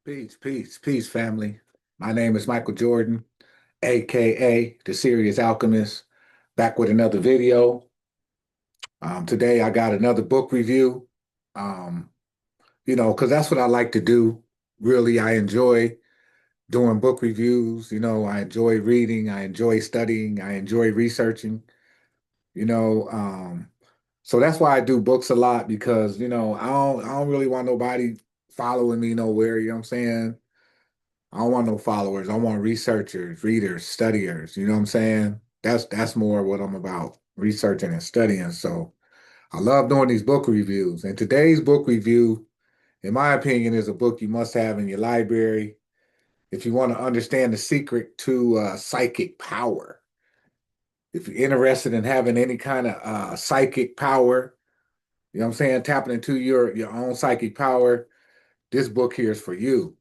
Peace, peace, peace, family. My name is Michael Jordan, aka the Sirius Alchemist, back with another video. Today I got another book review. Um, because that's what I like to do. Really, I enjoy doing book reviews. I enjoy reading, I enjoy studying, I enjoy researching, you know. So that's why I do books a lot because, I don't really want nobody following me nowhere, you know what I'm saying? I don't want no followers. I want researchers, readers, studiers. You know what I'm saying? That's more what I'm about, researching and studying. So I love doing these book reviews. And today's book review, in my opinion, is a book you must have in your library if you want to understand the secret to psychic power. If you're interested in having any kind of psychic power, you know what I'm saying, tapping into your own psychic power, this book here is for you.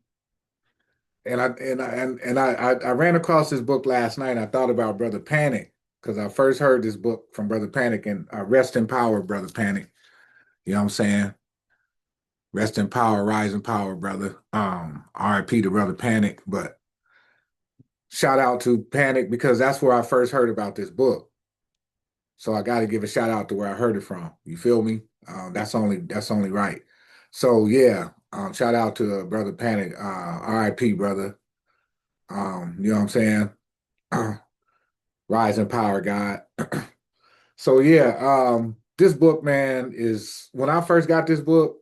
And I ran across this book last night. And I thought about Brother Panic because I first heard this book from Brother Panic and rest in power, Brother Panic. You know what I'm saying? Rest in power, rise in power, brother. RIP to Brother Panic. But shout out to Panic because that's where I first heard about this book. So I got to give a shout out to where I heard it from. You feel me? That's only right. So yeah, shout out to Brother Panic, RIP, brother. You know what I'm saying? Rise in power, God. So yeah, this book, man, is when I first got this book,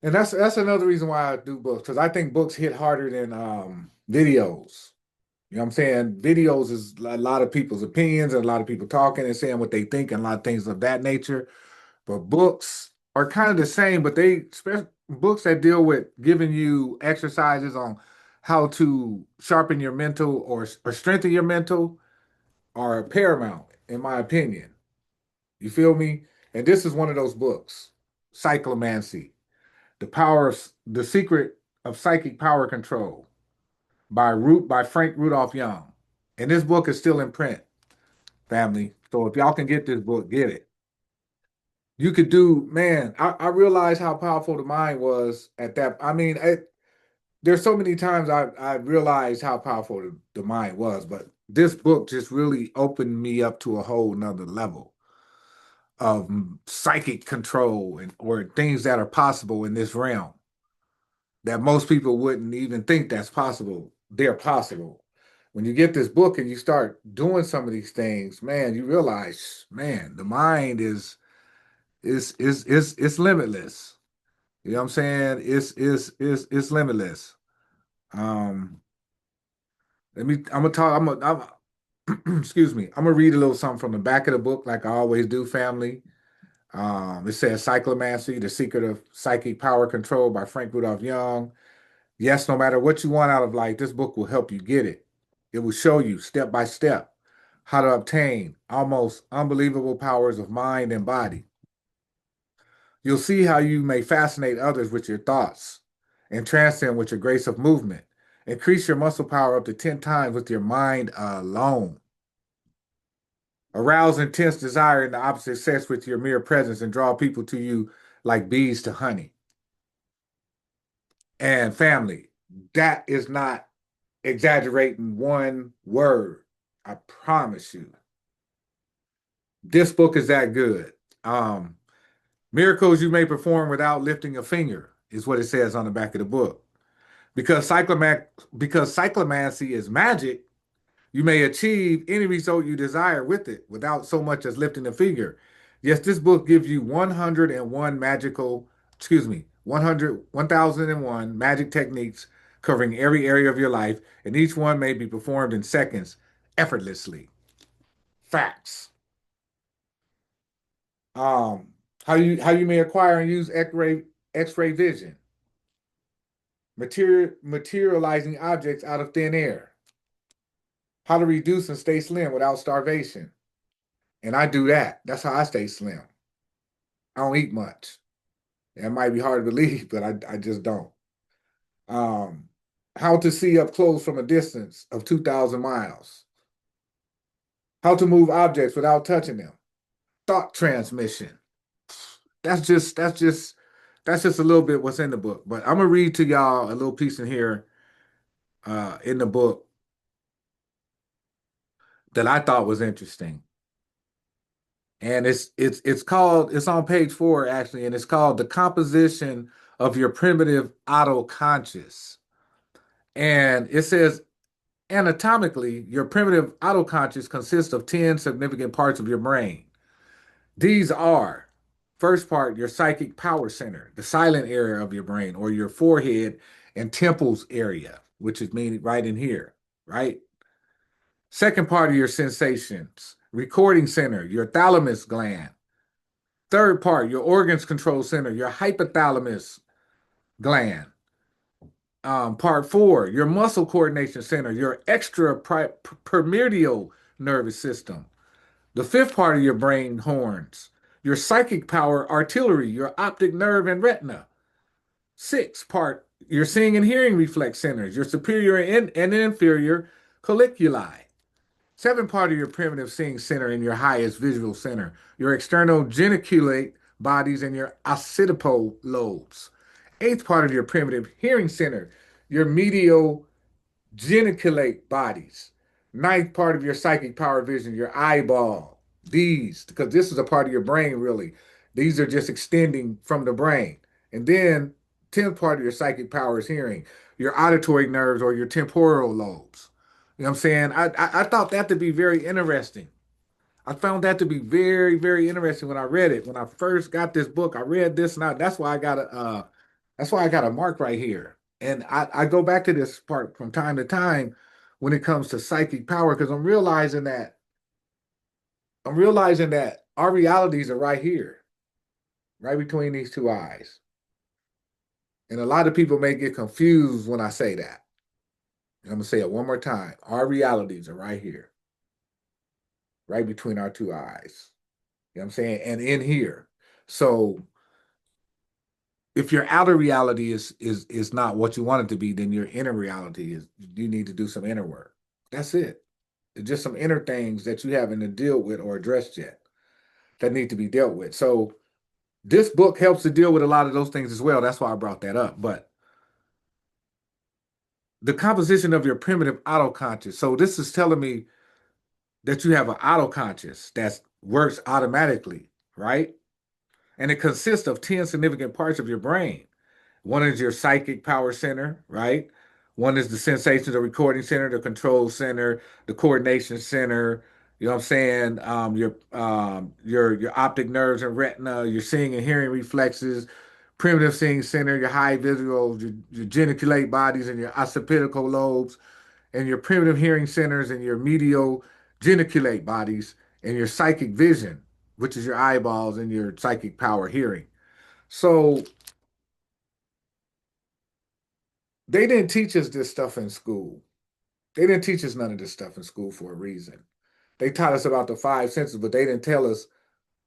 and that's another reason why I do books, because I think books hit harder than videos. You know what I'm saying? Videos is a lot of people's opinions and a lot of people talking and saying what they think and a lot of things of that nature. But books are kind of the same, but books that deal with giving you exercises on how to sharpen your mental or strengthen your mental are paramount, in my opinion. You feel me? And this is one of those books, Cyclomancy, the secret of psychic power control by Frank Rudolph Young. And this book is still in print, family. So if y'all can get this book, get it. You could do, man. I realized how powerful the mind was at that. I mean, there's so many times I realized how powerful the mind was, but this book just really opened me up to a whole nother level of psychic control and or things that are possible in this realm that most people wouldn't even think that's possible. They're possible. When you get this book and you start doing some of these things, man, you realize, man, the mind is limitless. You know what I'm saying? It's limitless. Um, I'm gonna talk. Excuse me. I'm gonna read a little something from the back of the book, like I always do, family. It says Cyclomancy, The Secret of Psychic Power Control by Frank Rudolph Young. Yes, no matter what you want out of life, this book will help you get it. It will show you step by step how to obtain almost unbelievable powers of mind and body. You'll see how you may fascinate others with your thoughts, entrance them with your grace of movement, increase your muscle power up to 10 times with your mind alone. Arouse intense desire in the opposite sex with your mere presence and draw people to you like bees to honey. And family, that is not exaggerating one word. I promise you. This book is that good. Um, Miracles you may perform without lifting a finger is what it says on the back of the book. Because cyclomancy is magic, you may achieve any result you desire with it without so much as lifting a finger. Yes, this book gives you 101 magical, excuse me, 1001 magic techniques covering every area of your life, and each one may be performed in seconds effortlessly. Facts. Um, how you may acquire and use X-ray vision, materializing objects out of thin air, how to reduce and stay slim without starvation. And I do that. That's how I stay slim. I don't eat much. It might be hard to believe, but I just don't. Um, how to see up close from a distance of 2,000 miles. How to move objects without touching them. Thought transmission. That's just That's just a little bit what's in the book. But I'm gonna read to y'all a little piece in here in the book that I thought was interesting. And it's on page 4 actually, and it's called The Composition of Your Primitive Autoconscious. And it says anatomically, your primitive autoconscious consists of 10 significant parts of your brain. These are first part, your psychic power center, the silent area of your brain, or your forehead and temples area, which is meaning right in here, right? Second part of your sensations, recording center, your thalamus gland. Third part, your organs control center, your hypothalamus gland. Part 4, your muscle coordination center, your extrapyramidal nervous system. The fifth part of your brain horns, your psychic power artillery, your optic nerve and retina. Sixth part, your seeing and hearing reflex centers, your superior and inferior colliculi. Seventh part of your primitive seeing center and your highest visual center, your external geniculate bodies and your occipital lobes. Eighth part of your primitive hearing center, your medial geniculate bodies. Ninth part of your psychic power vision, your eyeball. These, because this is a part of your brain, really. These are just extending from the brain. And then, 10th part of your psychic power is hearing, your auditory nerves or your temporal lobes. You know what I'm saying? I thought that to be very interesting. I found that to be very, very interesting when I read it. When I first got this book, I read this and that's why I got a mark right here. And I go back to this part from time to time when it comes to psychic power because I'm realizing that our realities are right here, right between these two eyes. And a lot of people may get confused when I say that. And I'm gonna say it one more time. Our realities are right here, right between our two eyes. You know what I'm saying? And in here. So if your outer reality is not what you want it to be, then your inner reality is you need to do some inner work. That's it. It's just some inner things that you haven't to deal with or addressed yet that need to be dealt with. So this book helps to deal with a lot of those things as well. That's why I brought that up. But the composition of your primitive autoconscious. So this is telling me that you have an autoconscious that works automatically, right? And it consists of 10 significant parts of your brain. One is your psychic power center, right? One is the sensations, the recording center, the control center, the coordination center. You know what I'm saying? Your optic nerves and retina, your seeing and hearing reflexes, primitive seeing center, your high visual, your geniculate bodies, and your occipital lobes, and your primitive hearing centers, and your medial geniculate bodies, and your psychic vision, which is your eyeballs and your psychic power hearing. So they didn't teach us this stuff in school. They didn't teach us none of this stuff in school for a reason. They taught us about the five senses, but they didn't tell us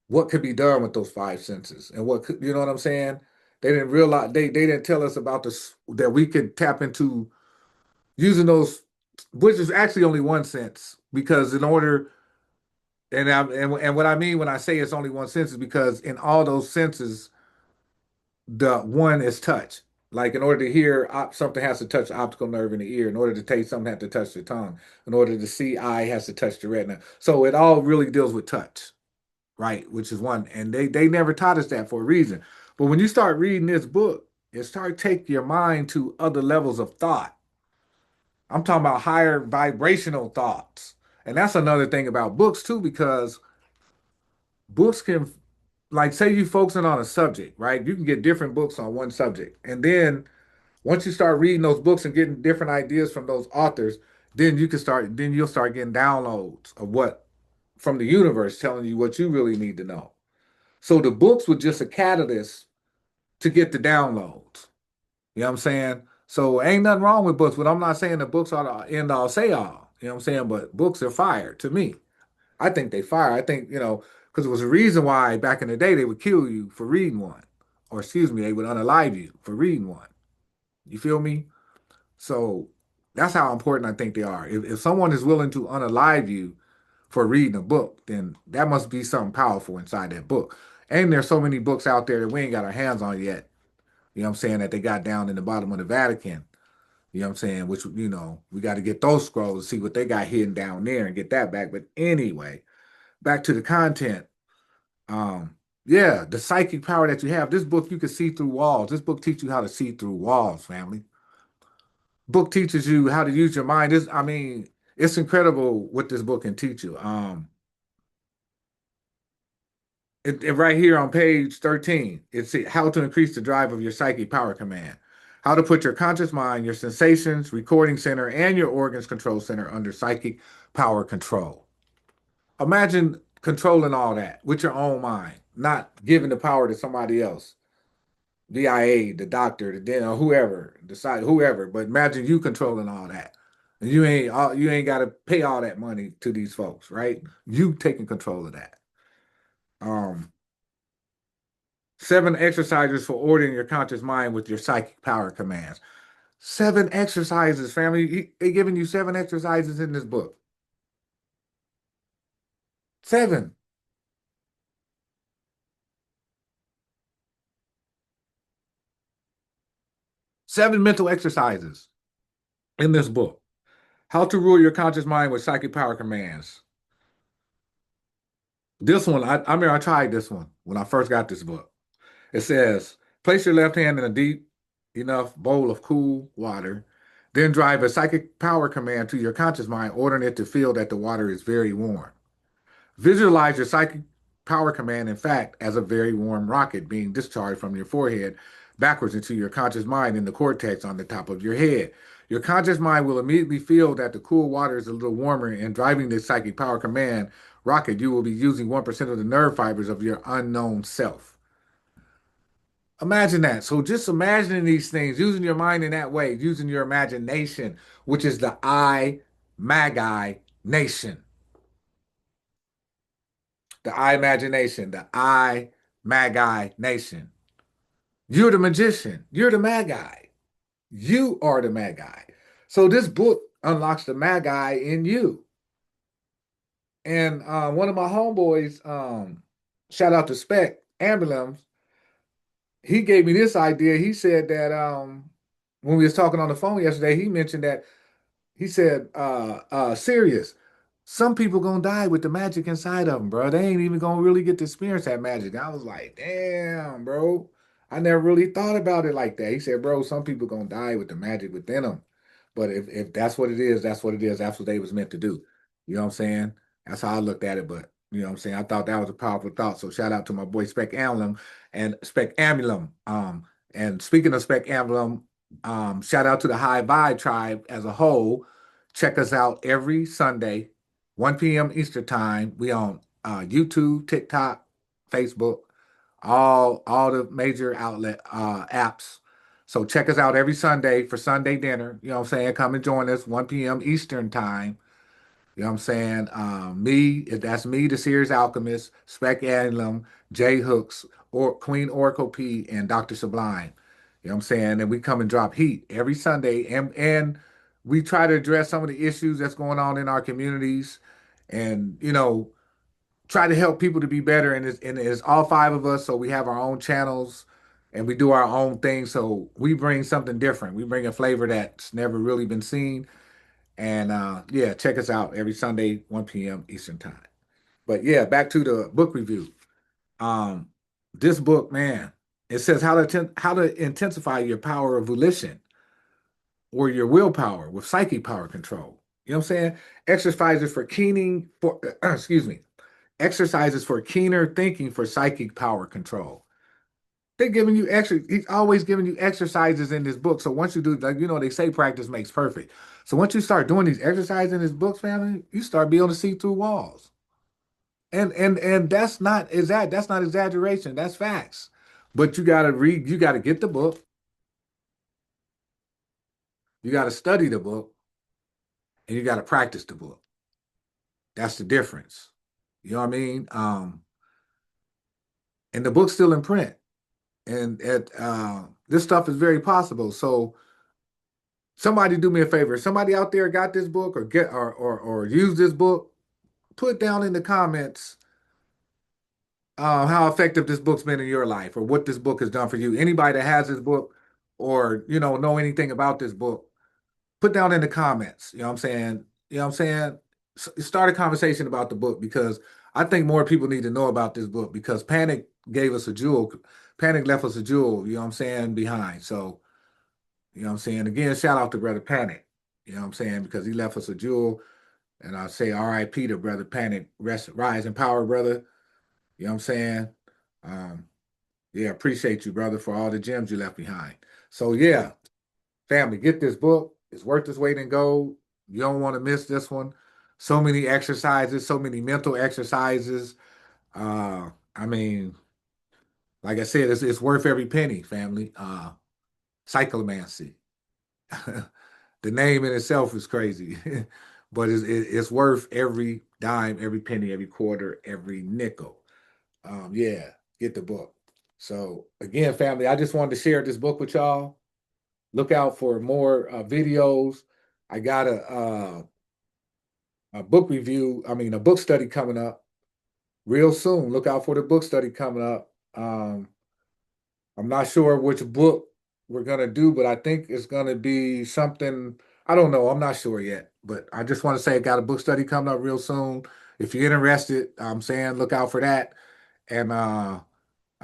what could be done with those five senses and what could, you know what I'm saying? They didn't realize they didn't tell us about this that we could tap into using those, which is actually only one sense because in order and what I mean when I say it's only one sense is because in all those senses the one is touch. Like in order to hear, something has to touch the optical nerve in the ear. In order to taste, something has to touch the tongue. In order to see, eye has to touch the retina. So it all really deals with touch, right? Which is one. And they never taught us that for a reason. But when you start reading this book, it start take your mind to other levels of thought. I'm talking about higher vibrational thoughts. And that's another thing about books too, because books can, like, say you focusing on a subject, right? You can get different books on one subject. And then once you start reading those books and getting different ideas from those authors, then you'll start getting downloads of what from the universe telling you what you really need to know. So the books were just a catalyst to get the downloads. You know what I'm saying? So ain't nothing wrong with books, but I'm not saying the books are the end all say all. You know what I'm saying? But books are fire to me. I think they fire. I think, because it was a reason why back in the day they would kill you for reading one. Or excuse me, they would unalive you for reading one. You feel me? So that's how important I think they are. If someone is willing to unalive you for reading a book, then that must be something powerful inside that book. And there's so many books out there that we ain't got our hands on yet you know what I'm saying, that they got down in the bottom of the Vatican. You know what I'm saying? Which, we got to get those scrolls, see what they got hidden down there and get that back. But anyway, back to the content. Um, yeah, the psychic power that you have. This book, you can see through walls. This book teaches you how to see through walls, family. Book teaches you how to use your mind. I mean, it's incredible what this book can teach you. Right here on page 13, it's how to increase the drive of your psychic power command. How to put your conscious mind, your sensations, recording center, and your organs control center under psychic power control. Imagine controlling all that with your own mind, not giving the power to somebody else. VIA, the doctor, the dentist, whoever, decide whoever. But imagine you controlling all that. And you ain't got to pay all that money to these folks, right? You taking control of that. Um, 7 exercises for ordering your conscious mind with your psychic power commands. 7 exercises, family. They giving you 7 exercises in this book. 7. 7 mental exercises in this book. How to rule your conscious mind with psychic power commands. This one, I remember I tried this one when I first got this book. It says, place your left hand in a deep enough bowl of cool water, then drive a psychic power command to your conscious mind, ordering it to feel that the water is very warm. Visualize your psychic power command, in fact, as a very warm rocket being discharged from your forehead backwards into your conscious mind in the cortex on the top of your head. Your conscious mind will immediately feel that the cool water is a little warmer, and driving this psychic power command rocket, you will be using 1% of the nerve fibers of your unknown self. Imagine that. So just imagining these things, using your mind in that way, using your imagination, which is the I Magi nation. The I imagination, the I Magi nation. You're the magician. You're the Magi. You are the Magi. So this book unlocks the Magi in you. And one of my homeboys, shout out to Spec Ambulance, he gave me this idea. He said that when we was talking on the phone yesterday, he mentioned that he said, Sirius, some people gonna die with the magic inside of them, bro. They ain't even gonna really get to experience that magic. I was like, damn, bro. I never really thought about it like that. He said, bro, some people gonna die with the magic within them. But if that's what it is, that's what it is. That's what they was meant to do. You know what I'm saying? That's how I looked at it. But you know what I'm saying? I thought that was a powerful thought. So shout out to my boy Spec Amulum and Spec Amulum. And speaking of Spec Amulum, shout out to the High Vibe tribe as a whole. Check us out every Sunday, 1 p.m. Eastern time. We on YouTube, TikTok, Facebook, all the major outlet apps. So check us out every Sunday for Sunday dinner. You know what I'm saying? Come and join us, 1 p.m. Eastern time. You know what I'm saying? That's me, the Sirius Alchemist, Spec Adlam, Jay Hooks, or Queen Oracle P, and Dr. Sublime. You know what I'm saying? And we come and drop heat every Sunday, and we try to address some of the issues that's going on in our communities, and try to help people to be better. And it's all 5 of us, so we have our own channels, and we do our own thing. So we bring something different. We bring a flavor that's never really been seen, and yeah, check us out every Sunday, 1 p.m. Eastern time. But yeah, back to the book review. Um, this book, man, it says how to intensify your power of volition or your willpower with psychic power control. You know what I'm saying? Exercises for keening for excuse me, exercises for keener thinking for psychic power control. They're giving you he's always giving you exercises in this book. So once you do, like, they say practice makes perfect. So once you start doing these exercises in this book, family, you start being able to see through walls. And that's not exaggeration. That's facts. But you gotta read, you gotta get the book, you gotta study the book, and you gotta practice the book. That's the difference. You know what I mean? And the book's still in print. And this stuff is very possible. So somebody do me a favor. Somebody out there got this book or use this book, put down in the comments how effective this book's been in your life or what this book has done for you. Anybody that has this book or, know anything about this book, put down in the comments. You know what I'm saying? You know what I'm saying? Start a conversation about the book because I think more people need to know about this book because Panic gave us a jewel. Panic left us a jewel, you know what I'm saying, behind. So, you know what I'm saying? Again, shout out to Brother Panic. You know what I'm saying? Because he left us a jewel. And I say R.I.P. to Brother Panic. Rest, rise in power, brother. You know what I'm saying? Um, yeah, appreciate you, brother, for all the gems you left behind. So yeah, family, get this book. It's worth its weight in gold. You don't want to miss this one. So many exercises, so many mental exercises. I mean, like I said, it's worth every penny, family. Cyclomancy. The name in itself is crazy, but it's worth every dime, every penny, every quarter, every nickel. Yeah, get the book. So again, family, I just wanted to share this book with y'all. Look out for more videos. I got a book review, I mean, a book study coming up real soon. Look out for the book study coming up. I'm not sure which book we're gonna do, but I think it's gonna be something. I don't know. I'm not sure yet, but I just want to say I got a book study coming up real soon. If you're interested, I'm saying look out for that. And I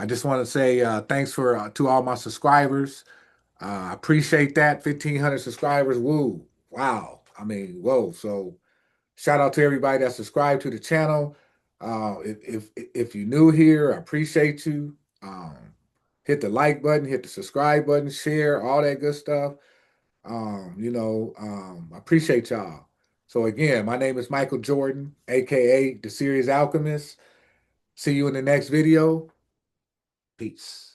just want to say thanks for to all my subscribers. I appreciate that. 1,500 subscribers. Woo! Wow. I mean, whoa. So shout out to everybody that subscribed to the channel. If you're new here, I appreciate you. Hit the like button, hit the subscribe button, share all that good stuff. I appreciate y'all. So again, my name is Michael Jordan, aka the Sirius Alchemist. See you in the next video. Peace.